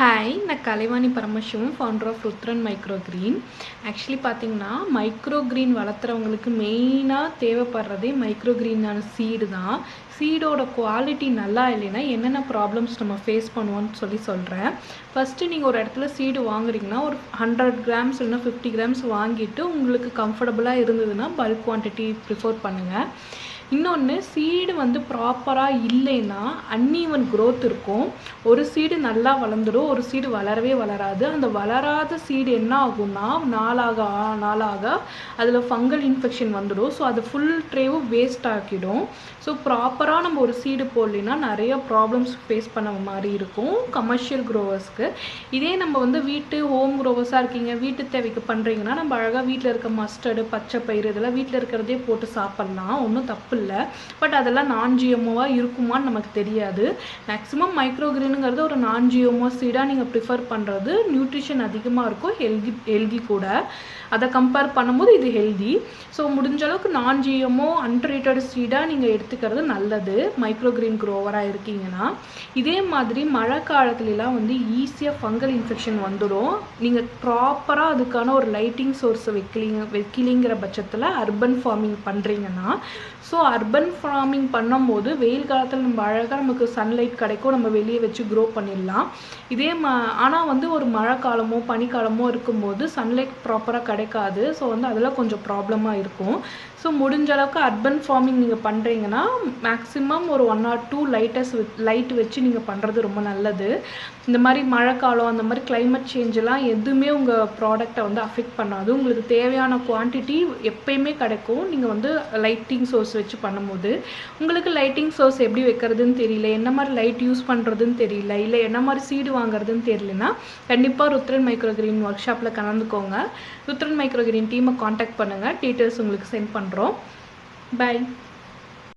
Hi, நான் Kalaivani Paramasivam, founder of Rudran micro green. Actually பார்த்தீங்கன்னா, micro green வளர்த்துறவங்களுக்கு மெயினாக தேவைப்படுறதே மைக்ரோ கிரீனான சீடு தான். சீடோட குவாலிட்டி நல்லா இல்லைன்னா என்னென்ன ப்ராப்ளம்ஸ் நம்ம ஃபேஸ் பண்ணுவோன்னு சொல்கிறேன். ஃபஸ்ட்டு நீங்கள் ஒரு இடத்துல சீடு வாங்குறீங்கன்னா ஒரு 100 கிராம்ஸ் இல்லைன்னா 50 கிராம்ஸ் வாங்கிட்டு உங்களுக்கு கம்ஃபர்டபுளாக இருந்ததுன்னா பல்க் குவான்டிட்டி ப்ரிஃபர் பண்ணுங்கள். இன்னொன்று, சீடு ப்ராப்பராக இல்லைன்னா அன்ஈவன் க்ரோத் இருக்கும். ஒரு சீடு நல்லா வளர்ந்துடும், ஒரு சீடு வளரவே வளராது. அந்த வளராத சீடு என்ன ஆகும்னா நாளாக அதில் ஃபங்கல் இன்ஃபெக்ஷன் வந்துடும். ஸோ அது ஃபுல் ட்ரேவும் வேஸ்ட் ஆக்கிடும். ஸோ ப்ராப்பராக நம்ம ஒரு சீடு போடலைன்னா நிறைய ப்ராப்ளம்ஸ் ஃபேஸ் பண்ண மாதிரி இருக்கும் கமர்ஷியல் க்ரோவர்ஸ்க்கு. இதே நம்ம வீட்டு ஹோம் க்ரோவர்ஸாக இருக்கீங்க, வீட்டு தேவைக்கு பண்ணுறீங்கன்னா நம்ம அழகாக வீட்டில் இருக்க மஸ்டர்டு, பச்சை பயிறு இதெல்லாம் வீட்டில் இருக்கிறதே போட்டு சாப்பிட்லாம், ஒன்றும் தப்பு இல்லை. பட் அதெல்லாம் நான் ஜிஎம்ஓவாக இருக்குமான்னு நமக்கு தெரியாது. மேக்ஸிமம் மைக்ரோ கிரீனுங்கிறது ஒரு நான் ஜிஎம்ஓ சீடாக நீங்கள் ப்ரிஃபர் பண்ணுறது நியூட்ரிஷன் அதிகமாக இருக்கும், ஹெல்தி கூட. அதை கம்பேர் பண்ணும்போது இது ஹெல்தி. ஸோ முடிஞ்ச அளவுக்கு நான் ஜிஎம்ஓ அன்ட்ரீட்டட் சீடாக நீங்கள் எடுத்துக்கிறது நல்லது மைக்ரோ கிரீன் க்ரோவராக இருக்கீங்கன்னா. இதே மாதிரி மழை காலத்துலலாம் ஈஸியாக ஃபங்கல் இன்ஃபெக்ஷன் வந்துடும். நீங்கள் ப்ராப்பராக அதுக்கான ஒரு லைட்டிங் சோர்ஸை வைக்கலிங்கிற பட்சத்தில் அர்பன் ஃபார்மிங் பண்ணுறீங்கன்னா, ஸோ அர்பன் ஃபார்மிங் பண்ணும்போது வெயில் காலத்தில் நம்ம அழகாக நமக்கு சன்லைட் கிடைக்கும், நம்ம வெளியே வச்சு க்ரோ பண்ணிடலாம். இதே ஆனால் ஒரு மழை காலமோ பனிக்காலமோ இருக்கும்போது சன்லைட் ப்ராப்பராக கிடைக்காது. ஸோ அதெல்லாம் கொஞ்சம் ப்ராப்ளமாக இருக்கும். ஸோ முடிஞ்ச அளவுக்கு அர்பன் ஃபார்மிங் நீங்கள் பண்ணுறீங்கன்னா மேக்ஸிமம் ஒரு 1 or 2 லைட் வச்சு நீங்கள் பண்ணுறது ரொம்ப நல்லது. இந்த மாதிரி மழைக்காலம் அந்த மாதிரி கிளைமேட் சேஞ்செல்லாம் எதுவுமே உங்கள் ப்ராடக்டை அஃபெக்ட் பண்ணாது. உங்களுக்கு தேவையான குவான்டிட்டி எப்பயுமே கிடைக்கும் நீங்கள் லைட்டிங் சோர்ஸ் வச்சு பண்ணும்போது. உங்களுக்கு லைட்டிங் சோர்ஸ் எப்படி வைக்கிறதுன்னு தெரியல, என்ன மாதிரி லைட் யூஸ் பண்ணுறதுன்னு தெரியல, இல்லை என்ன மாதிரி சீடு வாங்குறதுன்னு தெரியலனா கண்டிப்பாக ருத்ரன் மைக்ரோ கிரீன் ஒர்க் ஷாப்பில் கலந்துக்கோங்க. ருத்ரன் மைக்ரோ கிரீன் டீமை காண்டாக்ட் பண்ணுங்கள், டீட்டெயில்ஸ் உங்களுக்கு சென்ட் பண்ணுறோம். பை.